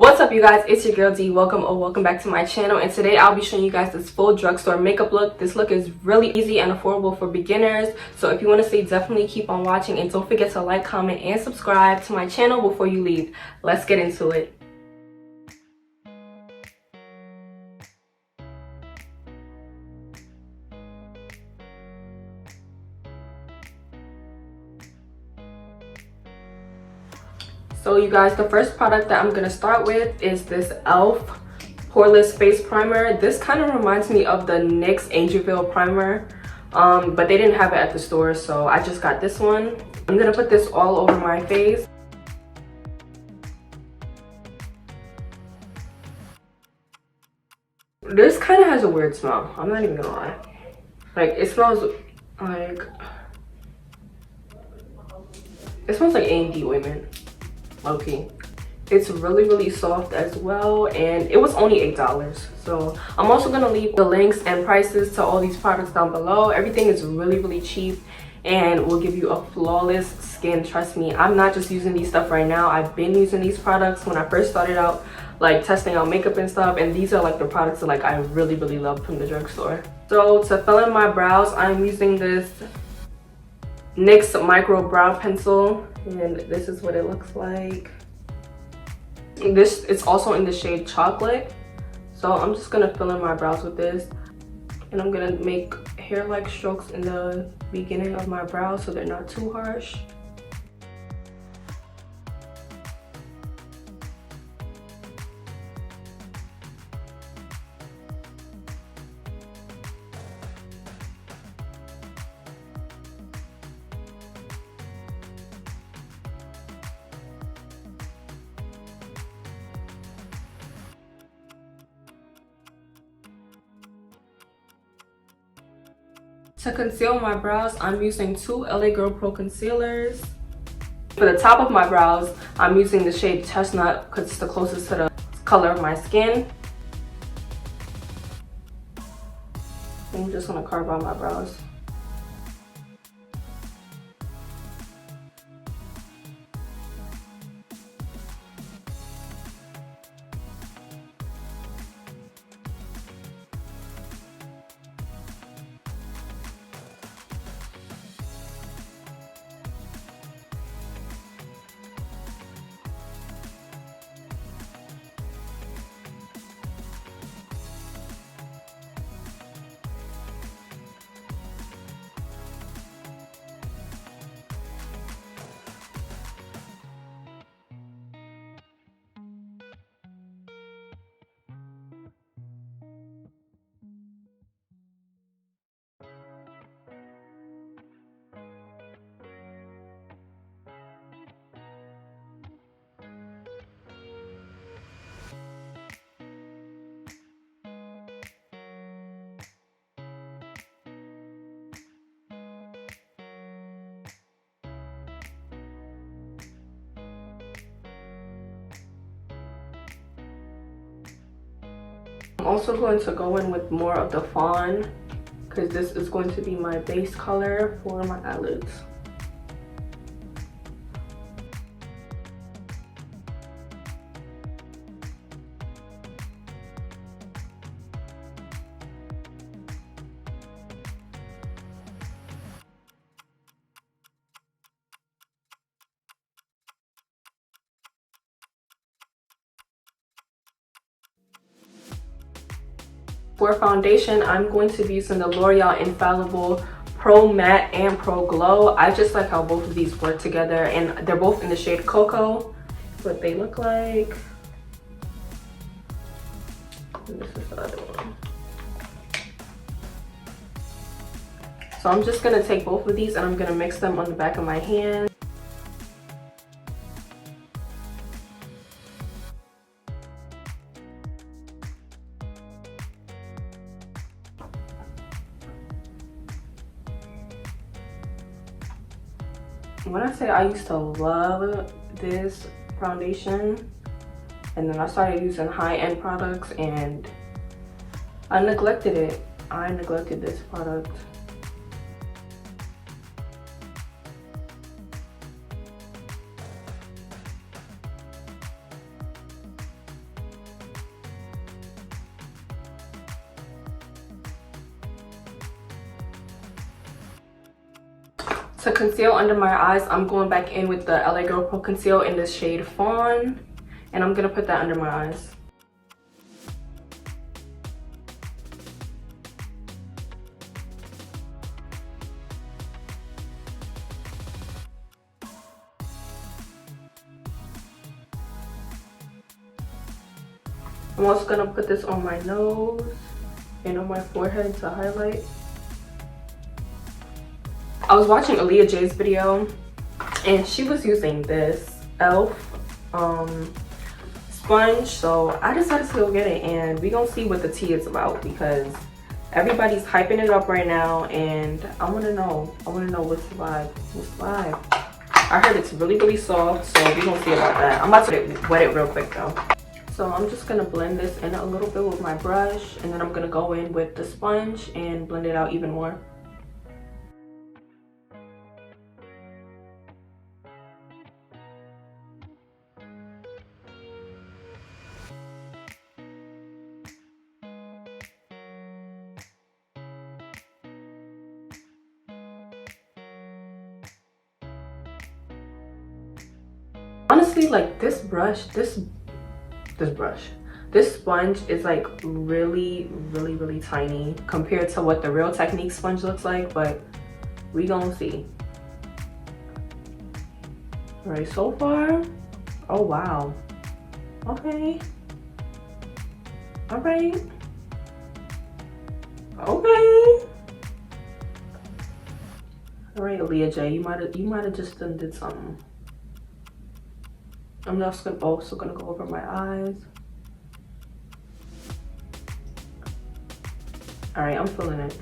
What's up, you guys? It's your girl D. Welcome back to my channel, and today I'll be showing you guys this full drugstore makeup look. This look is really easy and affordable for beginners, so if you want to see, definitely keep on watching, and don't forget to like, comment, and subscribe to my channel before you leave. Let's get into it. So you guys, the first product that I'm going to start with is this e.l.f. Poreless Face Primer. This kind of reminds me of the NYX Angel Primer, but they didn't have it at the store, so I just got this one. I'm going to put this all over my face. This kind of has a weird smell. I'm not even going to lie. Like, it smells like A&D ointment. Okay, it's really soft as well, and it was only $8. So I'm also going to leave the links and prices to all these products down below. Everything is really cheap and will give you a flawless skin. Trust me, I'm not just using these stuff right now. I've been using these products when I first started out, like testing out makeup and stuff, and these are like the products that like I really love from the drugstore. So to fill in my brows, I'm using this NYX Mircro Brow Pencil, and this is what it looks like. It's also in the shade Chocolate. So I'm just gonna fill in my brows with this, and I'm gonna make hair-like strokes in the beginning of my brows so they're not too harsh. To conceal my brows, I'm using two LA Girl Pro concealers. For the top of my brows, I'm using the shade Chestnut because it's the closest to the color of my skin. I'm just gonna carve out my brows. I'm also going to go in with more of the Fawn because this is going to be my base color for my eyelids. For foundation, I'm going to be using the L'Oreal Infallible Pro-Matte and Pro-Glow. I just like how both of these work together, and they're both in the shade Cocoa. What they look like. And this is the other one. So I'm just going to take both of these and I'm going to mix them on the back of my hand. When I say I used to love this foundation, and then I started using high-end products and I neglected it. I neglected this product. To conceal under my eyes, I'm going back in with the LA Girl Pro Conceal in this shade Fawn, and I'm gonna put that under my eyes. I'm also gonna put this on my nose and on my forehead to highlight. I was watching Aaliyah J's video and she was using this e.l.f. sponge, so I decided to go get it, and we gonna see what the tea is about because everybody's hyping it up right now, and I want to know what's the vibe. I heard it's really soft, so we gonna see about that. I'm about to wet it real quick though. So I'm just gonna blend this in a little bit with my brush, and then I'm gonna go in with the sponge and blend it out even more. Honestly, like this sponge is like really tiny compared to what the Real Technique sponge looks like, but we gonna see. All right, so far, oh wow, okay, all right, okay. All right, Aaliyah J, you might have just did something. I'm also gonna go over my eyes. All right, I'm feeling it.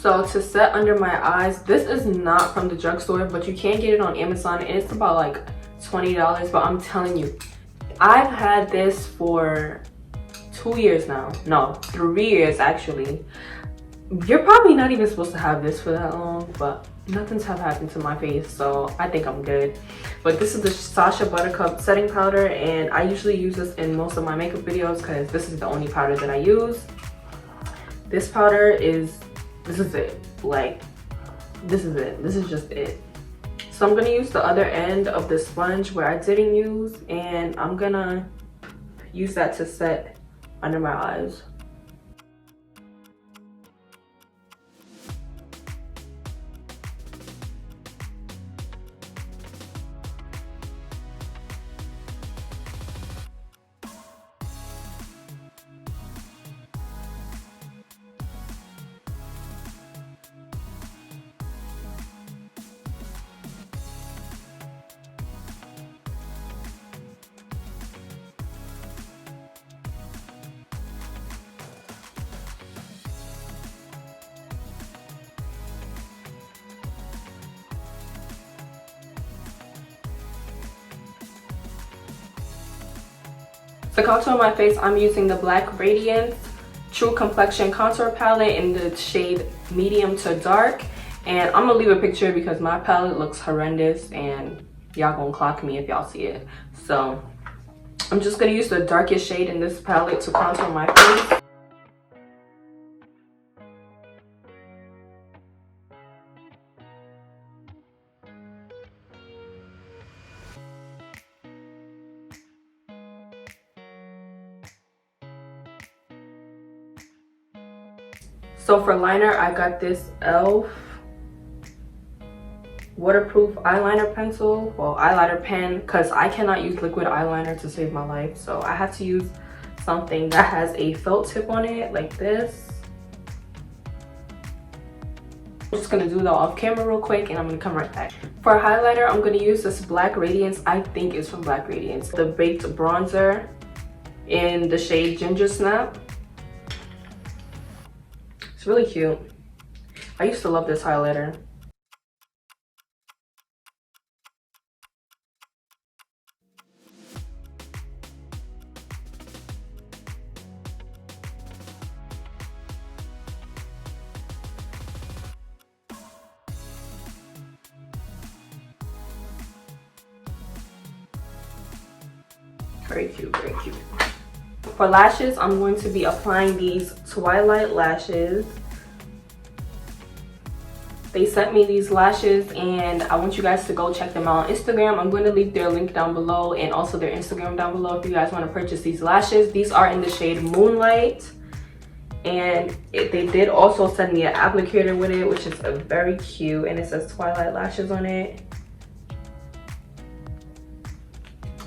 So to set under my eyes, this is not from the drugstore, but you can get it on Amazon, and it's about like $20. But I'm telling you, I've had this for 2 years now. No, 3 years actually. You're probably not even supposed to have this for that long, but nothing's have happened to my face, so I think I'm good. But this is the Sacha Buttercup setting powder, and I usually use this in most of my makeup videos because this is the only powder that I use. This powder is, this is it. Like, this is it. This is just it. So I'm gonna use the other end of the sponge where I didn't use, and I'm gonna use that to set under my eyes. To contour my face, I'm using the black Radiance True Complexion Contour Palette in the shade medium to dark. And I'm gonna leave a picture because my palette looks horrendous and y'all gonna clock me if y'all see it. So I'm just gonna use the darkest shade in this palette to contour my face. So for liner, I got this e.l.f. waterproof eyeliner pencil, well, eyeliner pen, because I cannot use liquid eyeliner to save my life. So I have to use something that has a felt tip on it, like this. I'm just gonna do that off camera real quick, and I'm gonna come right back. For highlighter, I'm gonna use this black Radiance, I think it's from Black Radiance, the baked bronzer in the shade Ginger Snap. It's really cute. I used to love this highlighter. Very cute, very cute. For lashes, I'm going to be applying these Twilight Lashes. They sent me these lashes and I want you guys to go check them out on Instagram. I'm going to leave their link down below and also their Instagram down below if you guys want to purchase these lashes. These are in the shade Moonlight. And they did also send me an applicator with it, which is very cute. And it says Twilight Lashes on it.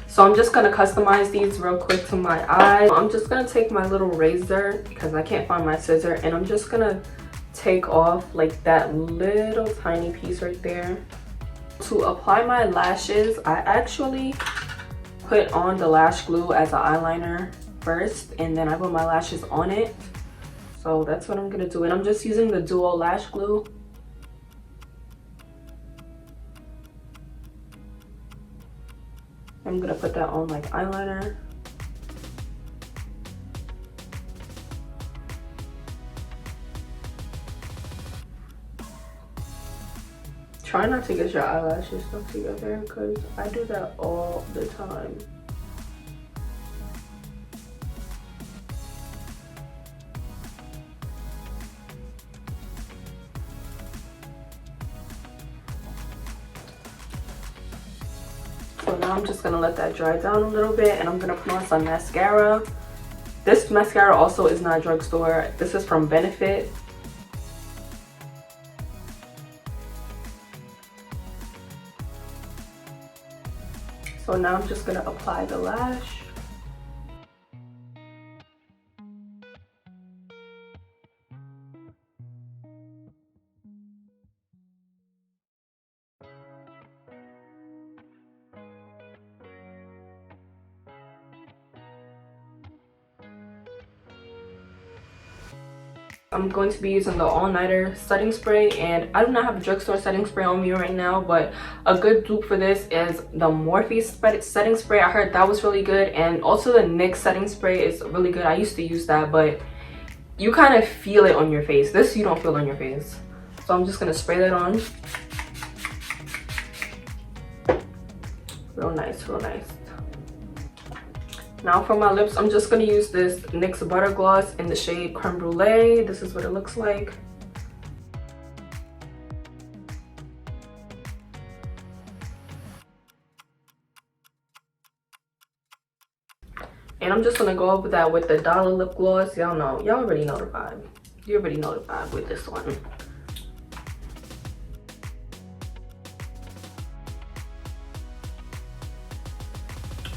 So I'm just going to customize these real quick to my eyes. I'm just going to take my little razor because I can't find my scissor. And I'm just going to take off like that little tiny piece right there. To apply my lashes, I actually put on the lash glue as an eyeliner first, and then I put my lashes on it. So that's what I'm gonna do, and I'm just using the H2o lash glue. I'm gonna put that on like eyeliner. Try not to get your eyelashes stuck together because I do that all the time. So now I'm just gonna let that dry down a little bit and I'm gonna put on some mascara. This mascara also is not Drugstore. This is from Benefit. So now I'm just gonna apply the lash. I'm going to be using the all-nighter setting spray, and I do not have a Drugstore setting spray on me right now, but a good dupe for this is the Morphe setting spray. I heard that was really good, and also the NYX setting spray is really good. I used to use that, but you kind of feel it on your face. This you don't feel on your face. So I'm just gonna spray that on. Real nice, real nice. Now for my lips, I'm just going to use this NYX Butter Gloss in the shade Creme Brulee. This is what it looks like. And I'm just going to go over that with the Dollar Lip Gloss. Y'all know, y'all already know the vibe. You already know the vibe with this one.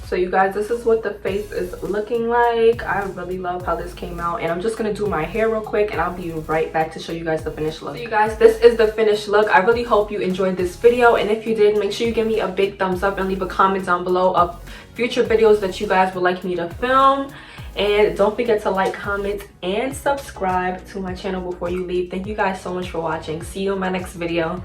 So you guys, this is what the face is looking like. I really love how this came out, and I'm just gonna do my hair real quick and I'll be right back to show you guys the finished look. So you guys, this is the finished look. I really hope you enjoyed this video, and if you did, make sure you give me a big thumbs up and leave a comment down below of future videos that you guys would like me to film. And don't forget to like, comment, and subscribe to my channel before you leave. Thank you guys so much for watching. See you in my next video.